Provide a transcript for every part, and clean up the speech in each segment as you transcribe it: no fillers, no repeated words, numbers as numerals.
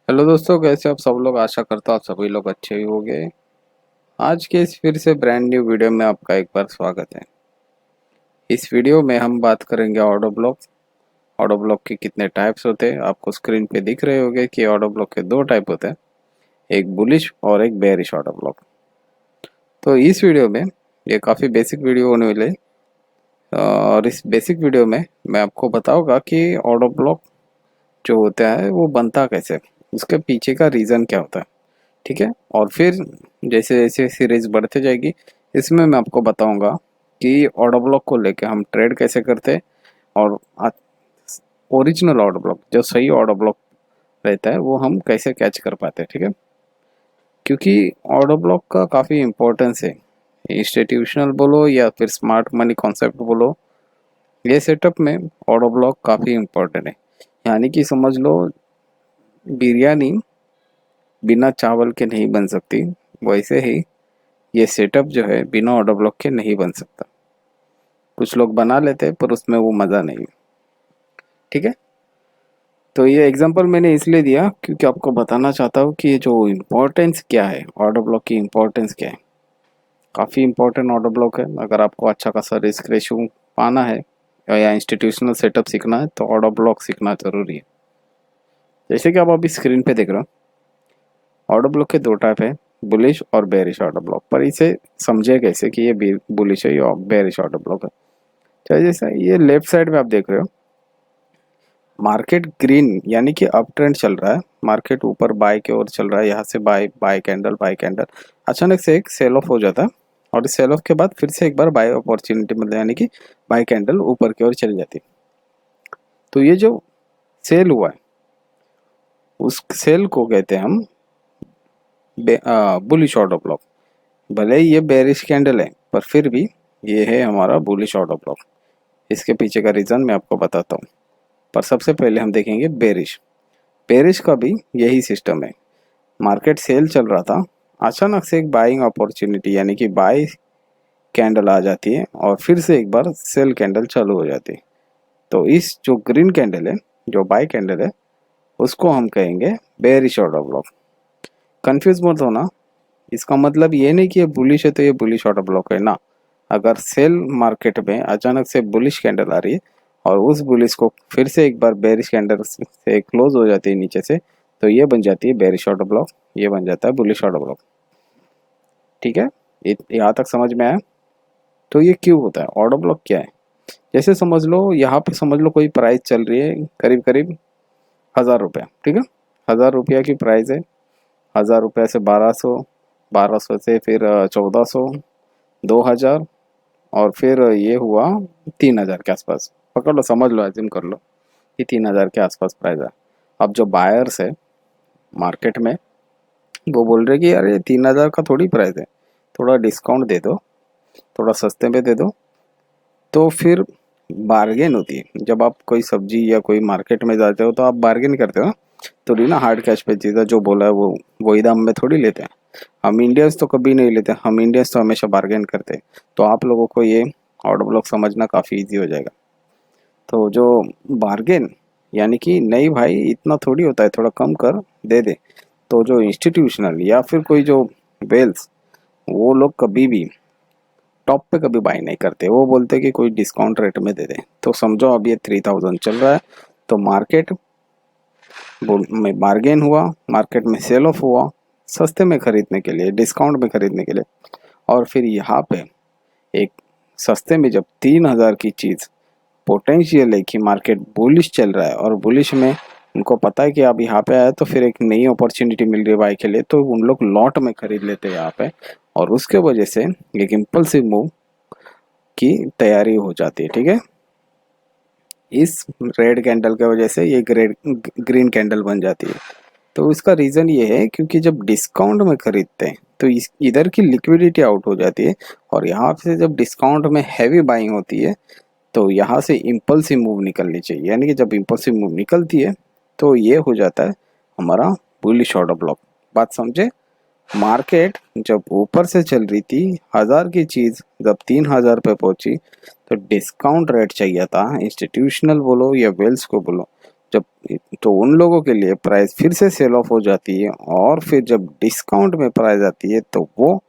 Hello दोस्तों, कैसे आप सब लोग। आशा करता हूँ आप सभी लोग अच्छे ही होंगे। आज के इस फिर से ब्रांड न्यू वीडियो में आपका एक बार स्वागत है। इस वीडियो में हम बात करेंगे ऑडियो ब्लॉक। ऑडियो ब्लॉक के कितने टाइप्स होते हैं, आपको स्क्रीन पे दिख रहे होंगे कि ऑडियो ब्लॉक के दो टाइप होते हैं, एक बुलिश और एक बेयरिश ऑडियो ब्लॉक। तो इस वीडियो में ये काफ़ी बेसिक वीडियो होने वाले और इस बेसिक वीडियो में मैं आपको बताऊंगा कि ऑडियो ब्लॉक जो होता है वो बनता कैसे, उसके पीछे का रीज़न क्या होता है। ठीक है। और फिर जैसे जैसे सीरीज बढ़ते जाएगी, इसमें मैं आपको बताऊंगा कि ऑर्डर ब्लॉक को लेके हम ट्रेड कैसे करते हैं और ओरिजिनल ऑर्डर ब्लॉक जो सही ऑर्डर ब्लॉक रहता है वो हम कैसे कैच कर पाते हैं। ठीक है। क्योंकि ऑर्डर ब्लॉक का काफ़ी इम्पोर्टेंस है, इंस्टीट्यूशनल बोलो या फिर स्मार्ट मनी कॉन्सेप्ट बोलो, ये सेटअप में ऑर्डर ब्लॉक काफ़ी इम्पोर्टेंट है। यानी कि समझ लो, बिरयानी बिना चावल के नहीं बन सकती, वैसे ही ये सेटअप जो है बिना ऑर्डर ब्लॉक के नहीं बन सकता। कुछ लोग बना लेते हैं पर उसमें वो मज़ा नहीं। ठीक है। तो ये एग्जांपल मैंने इसलिए दिया क्योंकि आपको बताना चाहता हूँ कि ये जो इम्पोर्टेंस क्या है, ऑर्डर ब्लॉक की इम्पोर्टेंस क्या है। काफ़ी इम्पोर्टेंट ऑर्डर ब्लॉक है। अगर आपको अच्छा खासा रिस्क रेशो पाना है या इंस्टीट्यूशनल सेटअप सीखना है तो ऑर्डर ब्लॉक सीखना ज़रूरी है। जैसे कि आप अभी स्क्रीन पे देख रहे हो, ऑर्डर ब्लॉक के दो टाइप है, बुलिश और बेरिश ऑर्डर ब्लॉक। पर इसे समझे कैसे कि ये बुलिश है या बेरिश ऑर्डर ब्लॉक है। चाहे जैसा ये लेफ्ट साइड में आप देख रहे हो, मार्केट ग्रीन यानी कि अप ट्रेंड चल रहा है, मार्केट ऊपर बाय की ओर चल रहा है। यहाँ से buy buy candle buy candle, अचानक से एक सेल ऑफ हो जाता है और इस सेल ऑफ के बाद फिर से एक बार बाय अपॉर्चुनिटी मतलब यानी कि बाय कैंडल ऊपर की ओर चली जाती है। तो ये जो सेल हुआ है उस सेल को कहते हैं हम बुलिश ऑर्डर ब्लॉक। भले ही ये बेरिश कैंडल है पर फिर भी ये है हमारा बुलिश ऑर्डर ब्लॉक। इसके पीछे का रीज़न मैं आपको बताता हूँ, पर सबसे पहले हम देखेंगे बेरिश। बेरिश का भी यही सिस्टम है। मार्केट सेल चल रहा था, अचानक से एक बाइंग अपॉर्चुनिटी यानी कि बाय कैंडल आ जाती है और फिर से एक बार सेल कैंडल चालू हो जाती है। तो इस जो ग्रीन कैंडल है, जो बाय कैंडल है, उसको हम कहेंगे बेरिश ऑर्डर ब्लॉक। कंफ्यूज मत होना, इसका मतलब ये नहीं कि ये बुलिश है तो ये बुलिश ऑर्डर ब्लॉक है ना। अगर सेल मार्केट में अचानक से बुलिश कैंडल आ रही है और उस बुलिश को फिर से एक बार बेरिश कैंडल से क्लोज हो जाती है नीचे से, तो ये बन जाती है बेरिश ऑर्डर ब्लॉक, ये बन जाता है बुलिश ऑर्डर ब्लॉक। ठीक है। यहाँ तक समझ में आया। तो ये क्यों होता है, ऑर्डर ब्लॉक क्या है। जैसे समझ लो, यहाँ पे समझ लो कोई प्राइस चल रही है करीब करीब 1000 रुपया। ठीक है। 1000 रुपया की प्राइस है। 1000 रुपया से 1200, 1200 से फिर 1400, 2000 और फिर ये हुआ 3000 के आसपास। पकड़ लो, समझ लो, एज्यूम कर लो कि 3000 के आसपास प्राइस है। अब जो बायर्स है मार्केट में, वो बोल रहे कि यार ये 3000 का थोड़ी प्राइस है, थोड़ा डिस्काउंट दे दो, थोड़ा सस्ते में दे दो। तो फिर बार्गेन होती है। जब आप कोई सब्जी या कोई मार्केट में जाते हो तो आप बार्गेन करते हो ना, थोड़ी ना हार्ड कैश पे चीज़ जो बोला है वो वही दाम में थोड़ी लेते हैं। हम इंडियंस तो कभी नहीं लेते, हम इंडियंस तो हमेशा बार्गेन करते हैं। तो आप लोगों को ये ऑर्डर ब्लॉक समझना काफ़ी इजी हो जाएगा। तो जो बार्गेन यानी कि नहीं भाई इतना थोड़ी होता है, थोड़ा कम कर दे दे। तो जो इंस्टीट्यूशनल या फिर कोई जो वेल्स, वो लोग कभी भी टॉप पे कभी बाय नहीं करते। वो बोलते कि कोई डिस्काउंट रेट में दे दे। तो समझो अब ये 3000 चल रहा है, तो मार्केट में बार्गेन हुआ, मार्केट में सेल ऑफ हुआ सस्ते में खरीदने के लिए, डिस्काउंट में खरीदने के लिए। और फिर यहाँ पे एक सस्ते में जब 3000 की चीज़ पोटेंशियल है कि मार्केट बुलिश चल रहा है और बुलिश में उनको पता है कि अब यहाँ पे आया तो फिर एक नई अपॉर्चुनिटी मिल रही है बाय के लिए, तो उन लोग लॉट में खरीद लेते हैं यहाँ पे। और उसके वजह से एक इम्पल्सिव मूव की तैयारी हो जाती है। ठीक है। इस रेड कैंडल के वजह से ये ग्रीन कैंडल बन जाती है। तो इसका रीज़न ये है क्योंकि जब डिस्काउंट में खरीदते हैं तो इस इधर की लिक्विडिटी आउट हो जाती है और यहाँ से जब डिस्काउंट में हैवी बाइंग होती है तो यहाँ से इम्पल्सिव मूव निकलनी चाहिए। यानी कि जब इम्पल्सिव मूव निकलती है तो ये हो जाता है हमारा बुलिश ऑर्डर ब्लॉक। बात समझे। मार्केट जब ऊपर से चल रही थी, 1000 की चीज़ जब 3000 पे पहुंची, तो डिस्काउंट रेट चाहिए था, इंस्टीट्यूशनल बोलो या वेल्स को बोलो, जब तो उन लोगों के लिए प्राइस फिर से सेल ऑफ हो जाती है, और फिर जब डिस्काउंट में प्राइस आती है तो वो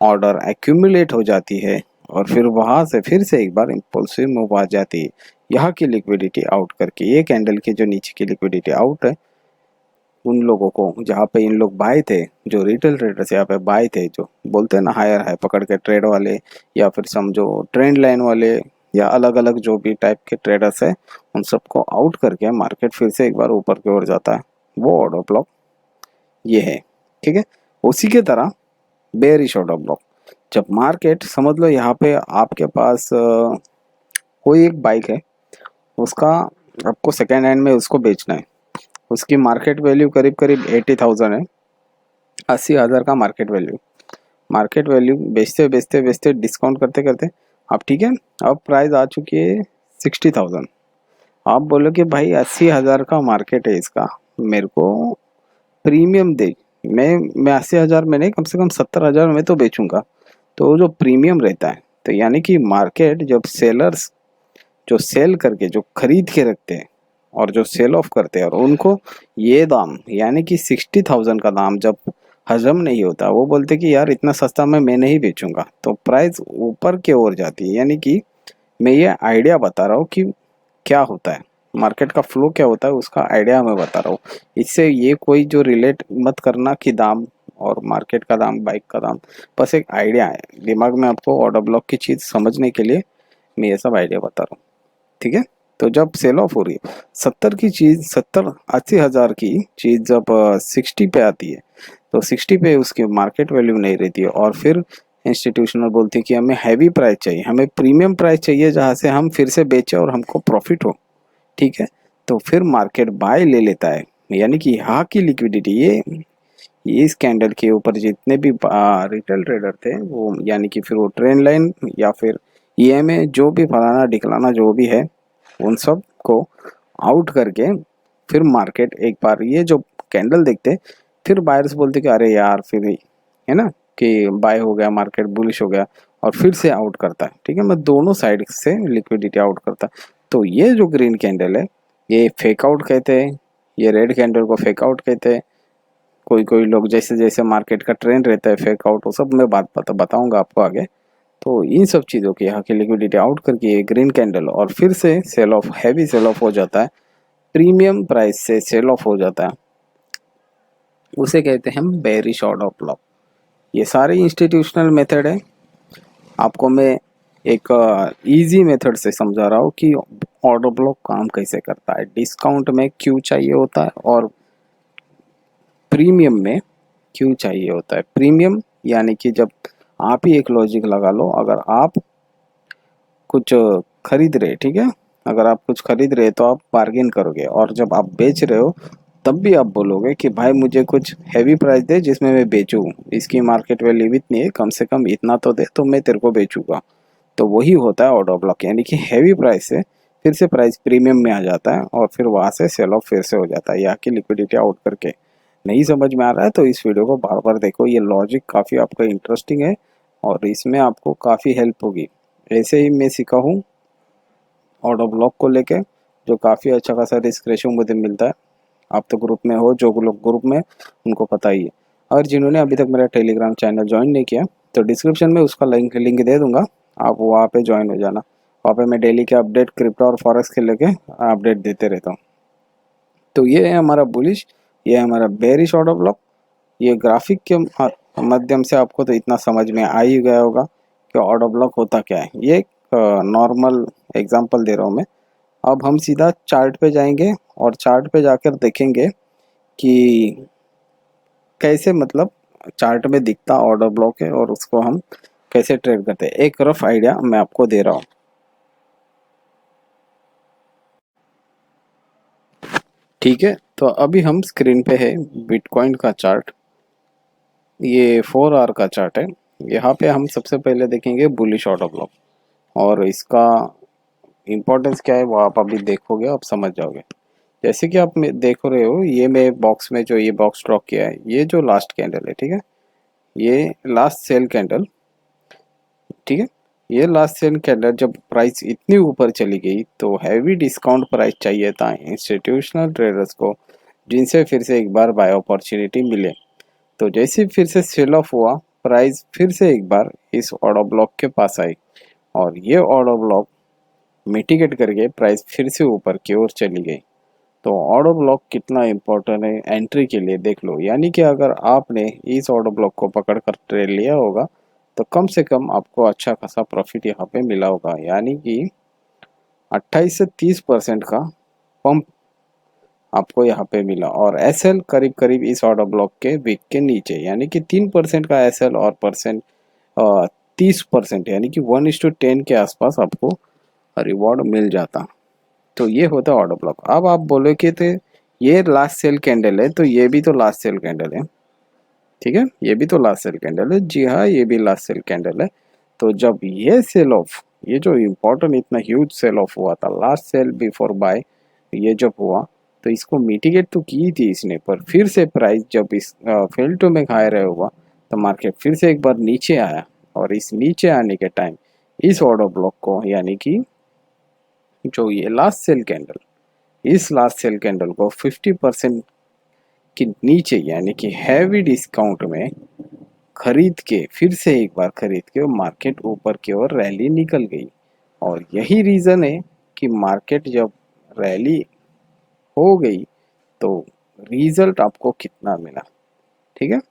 ऑर्डर एक्यूमुलेट हो जाती है, और फिर वहां से फिर से एक बार इम्पल्सिव मूव आ जाती है यहाँ की लिक्विडिटी आउट करके। ये कैंडल की जो नीचे की लिक्विडिटी आउट है, उन लोगों को जहाँ पे इन लोग बाय थे, जो रिटेल ट्रेडर्स यहाँ पे बाय थे, जो बोलते हैं ना हायर हाई पकड़ के ट्रेड वाले, या फिर समझो ट्रेंड लाइन वाले, या अलग अलग जो भी टाइप के ट्रेडर्स है, उन सबको आउट करके मार्केट फिर से एक बार ऊपर की ओर जाता है। वो ऑर्डर ब्लॉक ये है, ठीक है। उसी के तरह बेयरिश ऑर्डर ब्लॉक, जब मार्केट समझ लो यहाँ पे आपके पास कोई एक बाइक है, उसका आपको सेकेंड हैंड में उसको बेचना है, उसकी मार्केट वैल्यू करीब करीब 80,000 है, 80,000 का मार्केट वैल्यू बेचते बेचते बेचते डिस्काउंट करते करते अब ठीक है, अब प्राइस आ चुकी है 60,000। आप बोलो कि भाई 80,000 का मार्केट है इसका, मेरे को प्रीमियम दे, मैं 80,000 में नहीं, कम से कम 70,000 में तो बेचूंगा। तो जो प्रीमियम रहता है, तो यानी कि मार्केट जब सेलर्स जो सेल करके जो खरीद के रखते हैं और जो सेल ऑफ करते हैं, और उनको ये दाम यानी कि 60,000 का दाम जब हजम नहीं होता, वो बोलते कि यार इतना सस्ता मैं नहीं बेचूंगा, तो प्राइस ऊपर की ओर जाती है। यानी कि मैं ये आइडिया बता रहा हूँ कि क्या होता है, मार्केट का फ्लो क्या होता है, उसका आइडिया मैं बता रहा हूँ। इससे ये कोई जो रिलेट मत करना कि दाम और मार्केट का दाम, बाइक का दाम, बस एक आइडिया है दिमाग में, आपको ऑर्डर ब्लॉक की चीज़ समझने के लिए मैं ये सब आइडिया बता रहा हूँ, ठीक है। तो जब सेल ऑफ हो रही है 70 की चीज़, 70-80 हज़ार की चीज़ जब 60 पे आती है, तो 60 पे उसकी मार्केट वैल्यू नहीं रहती है, और फिर इंस्टीट्यूशनल बोलते हैं कि हमें हैवी प्राइस चाहिए, हमें प्रीमियम प्राइस चाहिए जहाँ से हम फिर से बेचें और हमको प्रॉफिट हो, ठीक है। तो फिर मार्केट बाय ले लेता है, यानी कि यहाँ की लिक्विडिटी ये इस कैंडल के ऊपर जितने भी रिटेल ट्रेडर थे वो, यानी कि फिर वो ट्रेंड लाइन या फिर ईएमए जो भी फलाना ढिकलाना जो भी है, उन सब को आउट करके फिर मार्केट एक बार ये जो कैंडल देखते, फिर बायर्स बोलते कि अरे यार फिर है ना कि बाय हो गया, मार्केट बुलिश हो गया, और फिर से आउट करता है, ठीक है। मैं दोनों साइड से लिक्विडिटी आउट करता है। तो ये जो ग्रीन कैंडल है, ये फेक आउट कहते हैं, ये रेड कैंडल को फेक आउट कहते हैं। कोई कोई लोग जैसे जैसे मार्केट का ट्रेंड रहता है फेक आउट, वो सब मैं बताऊंगा आपको आगे। तो इन सब चीज़ों की यहाँ की लिक्विडिटी आउट करके ये ग्रीन कैंडल और फिर से sell off, heavy sell off हो जाता है, प्रीमियम प्राइस से सेल ऑफ हो जाता है, उसे कहते हैं हम बेयरिश ऑर्डर ब्लॉक। ये सारे इंस्टीट्यूशनल मेथड है, आपको मैं एक इजी मेथड से समझा रहा हूँ कि ऑर्डर ब्लॉक काम कैसे करता है, डिस्काउंट में क्यों चाहिए होता है और प्रीमियम में क्यों चाहिए होता है। प्रीमियम यानी कि जब आप ही एक लॉजिक लगा लो, अगर आप कुछ खरीद रहे, ठीक है, अगर आप कुछ खरीद रहे तो आप बार्गेन करोगे, और जब आप बेच रहे हो तब भी आप बोलोगे कि भाई मुझे कुछ हैवी प्राइस दे जिसमें मैं बेचूं, इसकी मार्केट वैल्यू इतनी है, कम से कम इतना तो दे तो मैं तेरे को बेचूंगा। तो वही होता है ऑर्डर ब्लॉक, यानी कि हैवी प्राइस से फिर से प्राइस प्रीमियम में आ जाता है, और फिर वहाँ से सेल ऑफ फिर से हो जाता है, यहाँ की लिक्विडिटी आउट करके। नहीं समझ में आ रहा है तो इस वीडियो को बार बार देखो, ये लॉजिक काफ़ी आपका इंटरेस्टिंग है और इसमें आपको काफ़ी हेल्प होगी। ऐसे ही मैं सीखा हूँ ऑर्डर ब्लॉक को लेके, जो काफ़ी अच्छा खासा रिस्क रेशियो मुझे मिलता है। आप तो ग्रुप में हो, जो लोग ग्रुप में उनको पता ही है। और जिन्होंने अभी तक मेरा टेलीग्राम चैनल ज्वाइन नहीं किया, तो डिस्क्रिप्शन में उसका लिंक दे दूंगा, आप वहाँ पे ज्वाइन हो जाना। वहाँ पे मैं डेली के अपडेट क्रिप्टो और फॉरेक्स के लेके अपडेट देते रहता हूँ। तो ये है हमारा बुलिश, ये है हमारा बेरिश ऑर्डर ब्लॉक। ये ग्राफिक के माध्यम से आपको तो इतना समझ में आ ही गया होगा कि ऑर्डर ब्लॉक होता क्या है। ये नॉर्मल एग्जांपल दे रहा हूँ मैं। अब हम सीधा चार्ट पे जाएंगे और चार्ट पे जाकर देखेंगे कि कैसे, मतलब चार्ट में दिखता ऑर्डर ब्लॉक है और उसको हम कैसे ट्रेड करते हैं। एक रफ आइडिया मैं आपको दे रहा हूँ, ठीक है। तो अभी हम स्क्रीन पे है बिटकॉइन का चार्ट, ये 4 आवर का चार्ट है। यहाँ पे हम सबसे पहले देखेंगे बुलिश ऑर्डर ब्लॉक, और इसका इम्पोर्टेंस क्या है वो आप अभी देखोगे, आप समझ जाओगे। जैसे कि आप देख रहे हो, ये मैं बॉक्स में जो ये बॉक्स ड्रॉ किया है, ये जो लास्ट कैंडल है, ठीक है, ये लास्ट सेल कैंडल, ठीक है। ये लास्ट सेल के अंदर जब प्राइस इतनी ऊपर चली गई तो हैवी डिस्काउंट प्राइस चाहिए था इंस्टीट्यूशनल ट्रेडर्स को, जिनसे फिर से एक बार बाय अपॉर्चुनिटी मिले। तो जैसे फिर से सेल ऑफ हुआ, प्राइस फिर से एक बार इस ऑर्डर ब्लॉक के पास आई और ये ऑर्डर ब्लॉक मिटिगेट करके प्राइस फिर से ऊपर की ओर चली गई। तो ऑर्डर ब्लॉक कितना इम्पोर्टेंट है एंट्री के लिए देख लो। यानी कि अगर आपने इस ऑर्डर ब्लॉक को पकड़ कर ट्रेड लिया होगा तो कम से कम आपको अच्छा खासा प्रॉफिट यहाँ पे मिला होगा। यानी कि 28 से 30% का पंप आपको यहाँ पे मिला। और एसएल करीब करीब इस ऑर्डर ब्लॉक के वीक के नीचे, यानी कि 3% का एसएल और परसेंट 30%, यानी कि 1:10 के आसपास आपको रिवॉर्ड मिल जाता। तो ये होता है ऑर्डर ब्लॉक। अब आप बोले कि थे ये लास्ट सेल कैंडल है, तो ये भी तो लास्ट सेल कैंडल है, ठीक है, ये भी तो लास्ट सेल कैंडल है। जी हाँ, ये भी लास्ट सेल कैंडल है। तो जब ये सेल ऑफ, ये जो इम्पोर्टेंट इतना ह्यूज सेल ऑफ हुआ था, लास्ट सेल बिफोर बाय, ये जब हुआ तो इसको मिटिगेट तो की थी इसने, पर फिर से प्राइस जब इस फेल टू मेक हायर हुआ तो मार्केट फिर से एक बार नीचे आया। और इस नीचे आने के टाइम इस ऑर्डर ब्लॉक को, यानी कि जो ये लास्ट सेल कैंडल, इस लास्ट सेल कैंडल को 50% के नीचे, यानी कि हैवी डिस्काउंट में खरीद के, फिर से एक बार खरीद के मार्केट ऊपर की ओर रैली निकल गई। और यही रीज़न है कि मार्केट जब रैली हो गई तो रिजल्ट आपको कितना मिला, ठीक है,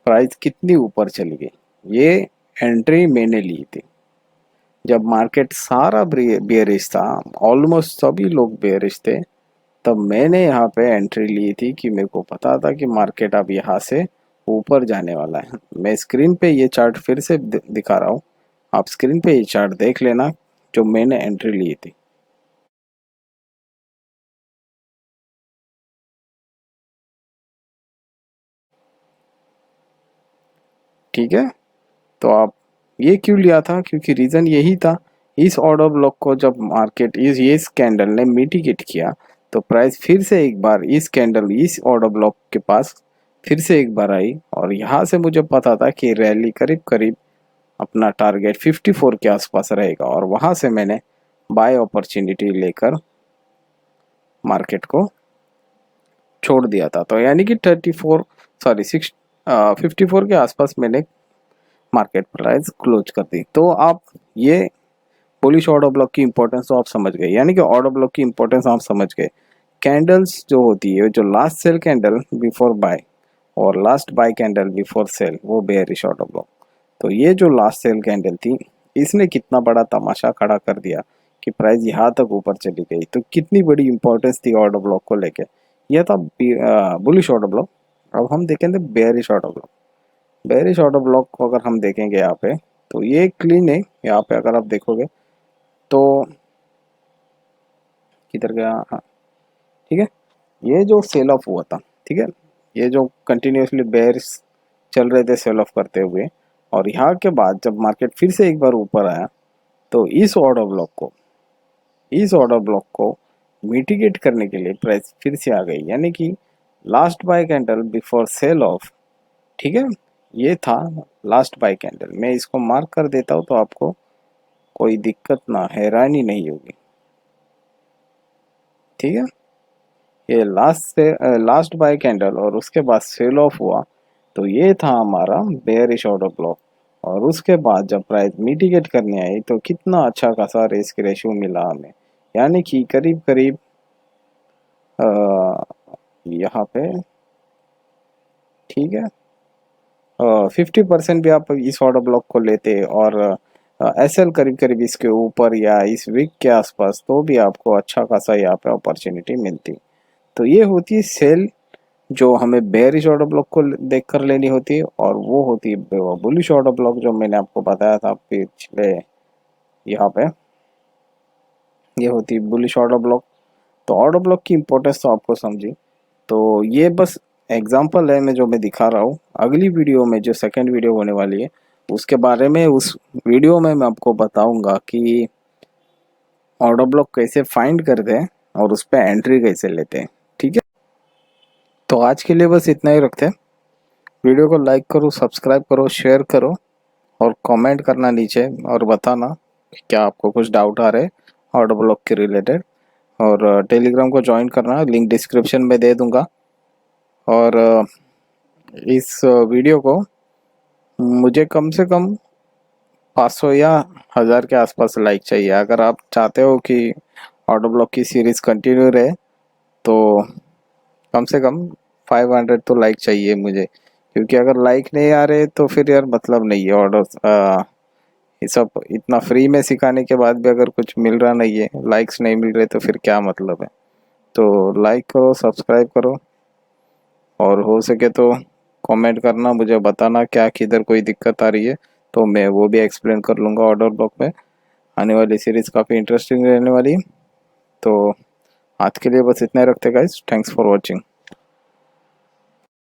प्राइस कितनी ऊपर चली गई। ये एंट्री मैंने ली थी जब मार्केट सारा बेयरिश था, ऑलमोस्ट सभी लोग बेयरिश थे, तब मैंने यहाँ पे एंट्री ली थी कि मेरे को पता था कि मार्केट अब यहाँ से ऊपर जाने वाला है। मैं स्क्रीन पे ये चार्ट फिर से दिखा रहा हूँ, आप स्क्रीन पे ये चार्ट देख लेना जो मैंने एंट्री ली थी। ठीक है, तो आप ये क्यों लिया था, क्योंकि रीज़न यही था, इस ऑर्डर ब्लॉक को जब मार्केट इस कैंडल ने मिटिगेट किया तो प्राइस फिर से एक बार इस कैंडल, इस ऑर्डर ब्लॉक के पास फिर से एक बार आई। और यहाँ से मुझे पता था कि रैली करीब करीब अपना टारगेट 54 के आसपास रहेगा, और वहाँ से मैंने बाय अपॉर्चुनिटी लेकर मार्केट को छोड़ दिया था। तो यानी कि 54 के आसपास मैंने मार्केट प्राइस क्लोज कर दी। तो आप ये बुलिश ऑर्डर ब्लॉक की इंपॉर्टेंस तो आप समझ गए, यानी कि ऑर्डर ब्लॉक की इंपॉर्टेंस आप समझ गए। कैंडल्स जो होती है, जो last sell candle before buy और last buy candle before sell, वो बेयरिश ऑर्डर ब्लॉक। तो ये जो लास्ट सेल कैंडल थी, इसने कितना बड़ा तमाशा खड़ा कर दिया कि प्राइस यहाँ तक ऊपर चली गई। तो कितनी बड़ी इंपॉर्टेंस थी ऑर्डर ब्लॉक को लेके। यह था बुलिश ऑर्डर ब्लॉक। अब हम देखेंगे bearish order block. Bearish order block को अगर हम देखेंगे यहाँ पे, तो ये क्लीन है। यहाँ पे अगर आप देखोगे तो किधर गया, हाँ ठीक है, ये जो सेल ऑफ हुआ था, ठीक है, ये जो कंटिन्यूसली बेयर्स चल रहे थे सेल ऑफ करते हुए, और यहाँ के बाद जब मार्केट फिर से एक बार ऊपर आया तो इस ऑर्डर ब्लॉक को मिटिगेट करने के लिए प्राइस फिर से आ गई, यानी कि last buy candle before sell off, ठीक है, ये था लास्ट बाय कैंडल। मैं इसको मार्क कर देता हूँ तो आपको कोई दिक्कत ना, हैरानी नहीं होगी, ठीक है। ये लास्ट बाय कैंडल और उसके बाद सेल ऑफ हुआ, तो ये था हमारा बेयरिश ऑर्डर ब्लॉक। और उसके बाद जब प्राइस मिटिगेट करने आई तो कितना अच्छा खासा रिस्क रेशियो मिला हमें, यानी कि करीब करीब यहाँ पे, ठीक है, 50% भी आप इस ऑर्डर ब्लॉक को लेते और एसएल करीब करीब इसके ऊपर या इस वीक के आसपास, तो भी आपको अच्छा खासा यहाँ पे अपॉर्चुनिटी मिलती। तो ये होती है सेल जो हमें बेयरिश ऑर्डर ब्लॉक को देख कर लेनी होती है, और वो होती है बुलिश ऑर्डर ब्लॉक जो मैंने आपको बताया था पिछले यहाँ पे, ये होती है बुलिश ऑर्डर ब्लॉक। तो ऑर्डर ब्लॉक की इंपॉर्टेंस तो आपको समझी। तो ये बस एग्जांपल है मैं जो मैं दिखा रहा हूँ। अगली वीडियो में जो सेकंड वीडियो होने वाली है उसके बारे में, उस वीडियो में मैं आपको बताऊंगा कि ऑर्डर ब्लॉक कैसे फाइंड करते हैं और उस पर एंट्री कैसे लेते हैं, ठीक है। तो आज के लिए बस इतना ही रखते हैं। वीडियो को लाइक करो, सब्सक्राइब करो, शेयर करो, और कमेंट करना नीचे और बताना कि क्या आपको कुछ डाउट आ रहे हैं ऑटो ब्लॉक के रिलेटेड। और टेलीग्राम को ज्वाइन करना, लिंक डिस्क्रिप्शन में दे दूंगा। और इस वीडियो को मुझे कम से कम 500 या 1000 के आसपास लाइक चाहिए। अगर आप चाहते हो कि ऑटो ब्लॉक की सीरीज़ कंटिन्यू रहे तो कम से कम 500 तो लाइक चाहिए मुझे, क्योंकि अगर लाइक नहीं आ रहे तो फिर यार मतलब नहीं है। ऑर्डर ये सब इतना फ्री में सिखाने के बाद भी अगर कुछ मिल रहा नहीं है, लाइक्स नहीं मिल रहे, तो फिर क्या मतलब है। तो लाइक करो, सब्सक्राइब करो, और हो सके तो कमेंट करना, मुझे बताना क्या किधर कोई दिक्कत आ रही है, तो मैं वो भी एक्सप्लेन कर लूँगा ऑर्डर ब्लॉक में। आने वाली सीरीज़ काफ़ी इंटरेस्टिंग रहने वाली है। तो आज के लिए बस इतना ही रखते गाइस, थैंक्स फॉर वॉचिंग।